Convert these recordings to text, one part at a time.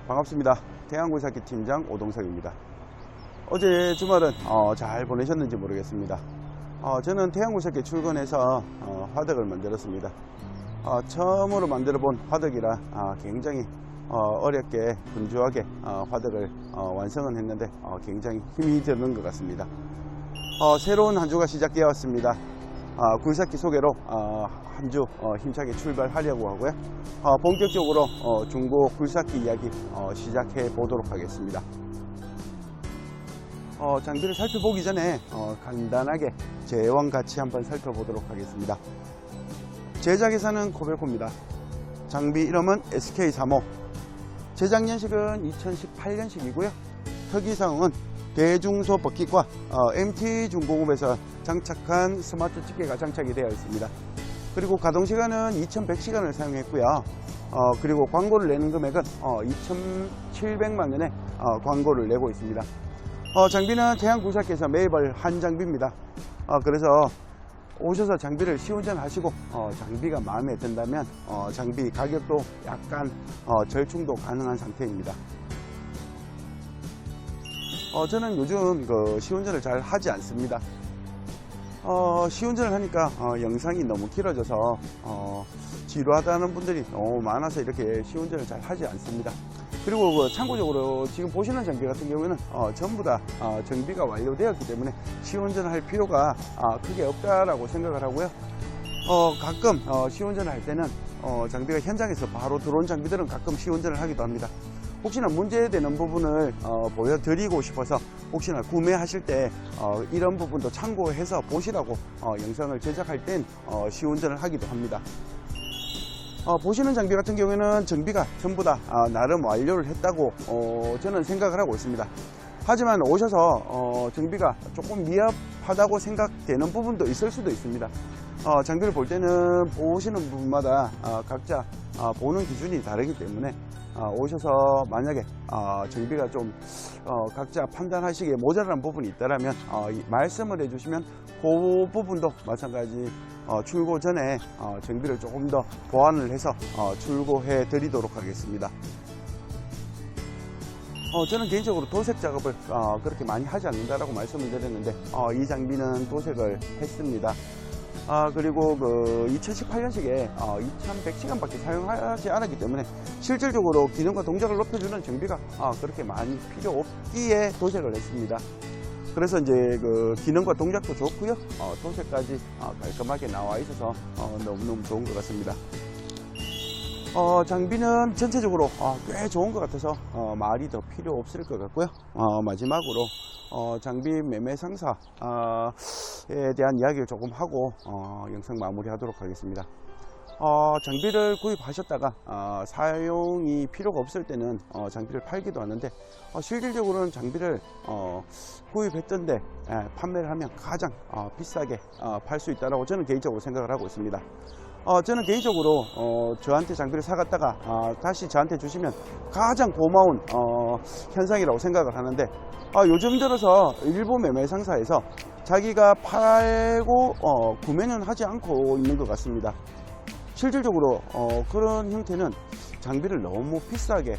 반갑습니다. 태양굴삭기 팀장 오동석입니다. 어제 주말은 잘 보내셨는지 모르겠습니다. 저는 태양굴삭기 출근해서 화덕을 만들었습니다. 처음으로 만들어 본 화덕이라 굉장히 어렵게 분주하게 화덕을 완성은 했는데 굉장히 힘이 드는 것 같습니다. 새로운 한 주가 시작되었습니다. 굴삭기 소개로 한 주 힘차게 출발하려고 하고요. 본격적으로 중고 굴삭기 이야기 시작해 보도록 하겠습니다. 장비를 살펴보기 전에 간단하게 제원 같이 한번 살펴보도록 하겠습니다. 제작회사는 코벨코입니다. 장비 이름은 SK35. 제작 년식은 2018년식이고요. 특이사항은 대중소 버킷과 MT중공업에서 장착한 스마트 집게가 장착이 되어 있습니다. 그리고 가동시간은 2100시간을 사용했고요. 그리고 광고를 내는 금액은 2700만원에 광고를 내고 있습니다. 장비는 태양굴삭기에서 매입을 한 장비입니다. 그래서 오셔서 장비를 시운전하시고 장비가 마음에 든다면 장비 가격도 약간 절충도 가능한 상태입니다. 저는 요즘 시운전을 잘 하지 않습니다. 시운전을 하니까 영상이 너무 길어져서 지루하다는 분들이 너무 많아서 이렇게 시운전을 잘 하지 않습니다. 그리고 참고적으로 지금 보시는 장비 같은 경우에는 전부 다 정비가 완료되었기 때문에 시운전을 할 필요가 크게 없다라고 생각을 하고요. 가끔 시운전을 할 때는 장비가 현장에서 바로 들어온 장비들은 가끔 시운전을 하기도 합니다. 혹시나 문제되는 부분을 보여드리고 싶어서 혹시나 구매하실 때 이런 부분도 참고해서 보시라고 영상을 제작할 땐 시운전을 하기도 합니다. 보시는 장비 같은 경우에는 정비가 전부 다 나름 완료를 했다고 저는 생각을 하고 있습니다. 하지만 오셔서 정비가 조금 미흡하다고 생각되는 부분도 있을 수도 있습니다. 장비를 볼 때는 보시는 분마다 각자 보는 기준이 다르기 때문에 오셔서 만약에 정비가 좀 각자 판단하시기에 모자란 부분이 있다면 말씀을 해주시면 그 부분도 마찬가지 출고 전에 정비를 조금 더 보완을 해서 출고해 드리도록 하겠습니다. 저는 개인적으로 도색 작업을 그렇게 많이 하지 않는다라고 말씀을 드렸는데 이 장비는 도색을 했습니다. 그리고 2018년식에 2100시간밖에 사용하지 않았기 때문에 실질적으로 기능과 동작을 높여주는 정비가 그렇게 많이 필요 없기에 도색을 했습니다. 그래서 이제 기능과 동작도 좋고요. 도색까지 깔끔하게 나와 있어서 너무너무 좋은 것 같습니다. 장비는 전체적으로 꽤 좋은 것 같아서 말이 더 필요 없을 것 같고요. 마지막으로 장비 매매 상사에 대한 이야기를 조금 하고 영상 마무리하도록 하겠습니다. 장비를 구입하셨다가 사용이 필요가 없을 때는 장비를 팔기도 하는데 실질적으로는 장비를 구입했던데 판매를 하면 가장 비싸게 팔 수 있다고 저는 개인적으로 생각을 하고 있습니다. 저는 개인적으로 저한테 장비를 사갔다가 다시 저한테 주시면 가장 고마운 현상이라고 생각을 하는데 요즘 들어서 일부 매매 상사에서 자기가 팔고 구매는 하지 않고 있는 것 같습니다. 실질적으로 그런 형태는 장비를 너무 비싸게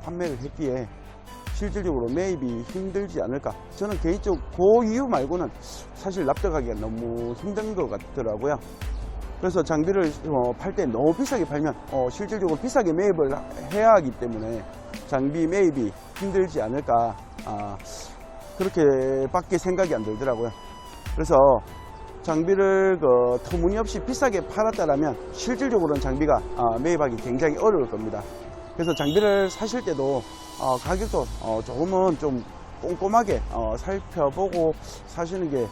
판매를 했기에 실질적으로 매입이 힘들지 않을까. 저는 개인적으로 그 이유 말고는 사실 납득하기가 너무 힘든 것 같더라고요. 그래서 장비를 팔 때 너무 비싸게 팔면 실질적으로 비싸게 매입을 해야 하기 때문에 장비 매입이 힘들지 않을까 그렇게밖에 생각이 안 들더라고요. 그래서 장비를 터무니없이 비싸게 팔았다라면 실질적으로는 장비가 매입하기 굉장히 어려울 겁니다. 그래서 장비를 사실 때도 가격도 조금은 좀 꼼꼼하게 살펴보고 사시는 게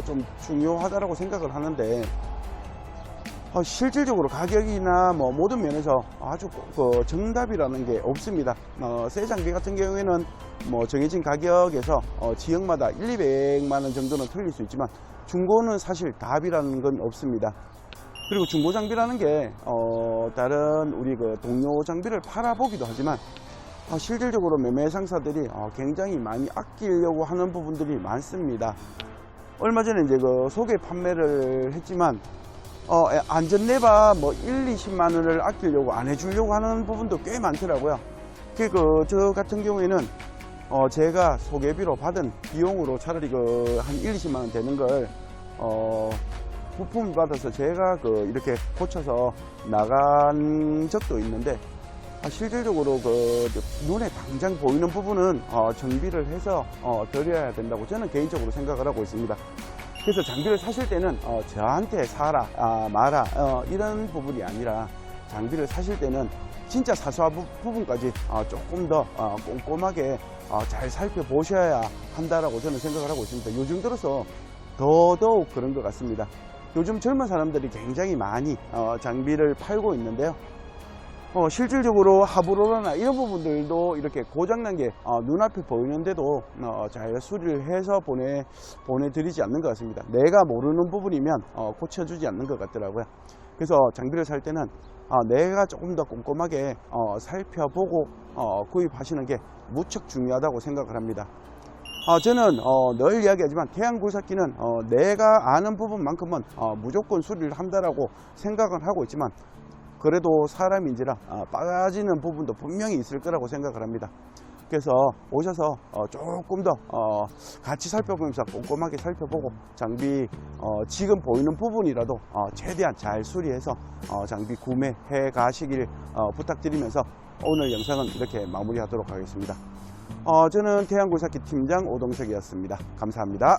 좀 중요하다고 생각을 하는데 실질적으로 가격이나 모든 면에서 아주 정답이라는 게 없습니다. 새 장비 같은 경우에는 정해진 가격에서 지역마다 1,200만원 정도는 틀릴 수 있지만 중고는 사실 답이라는 건 없습니다. 그리고 중고 장비라는 게 다른 우리 동료 장비를 팔아보기도 하지만 실질적으로 매매 상사들이 굉장히 많이 아끼려고 하는 부분들이 많습니다. 얼마 전에 이제 소개 판매를 했지만 안전내바 1, 20만 원을 아끼려고 안 해주려고 하는 부분도 꽤 많더라고요. 저 같은 경우에는 제가 소개비로 받은 비용으로 차라리 한 1, 20만 원 되는 걸 부품을 받아서 제가 이렇게 고쳐서 나간 적도 있는데, 실질적으로 눈에 당장 보이는 부분은 정비를 해서 드려야 된다고 저는 개인적으로 생각을 하고 있습니다. 그래서 장비를 사실 때는 저한테 사라 마라 이런 부분이 아니라, 장비를 사실 때는 진짜 사소한 부분까지 조금 더 꼼꼼하게 잘 살펴보셔야 한다라고 저는 생각을 하고 있습니다. 요즘 들어서 더더욱 그런 것 같습니다. 요즘 젊은 사람들이 굉장히 많이 장비를 팔고 있는데요. 실질적으로 하부로나 이런 부분들도 이렇게 고장난 게 눈앞에 보이는데도 잘 수리를 해서 보내드리지 않는 것 같습니다. 내가 모르는 부분이면 고쳐주지 않는 것 같더라고요. 그래서 장비를 살 때는 내가 조금 더 꼼꼼하게 살펴보고 구입하시는 게 무척 중요하다고 생각을 합니다. 저는 늘 이야기하지만 태양굴삭기는 내가 아는 부분만큼은 무조건 수리를 한다라고 생각을 하고 있지만, 그래도 사람인지라 빠지는 부분도 분명히 있을 거라고 생각을 합니다. 그래서 오셔서 조금 더 같이 살펴보면서 꼼꼼하게 살펴보고, 장비 지금 보이는 부분이라도 최대한 잘 수리해서 장비 구매해 가시길 부탁드리면서 오늘 영상은 이렇게 마무리하도록 하겠습니다. 저는 태양굴삭기 팀장 오동석이었습니다. 감사합니다.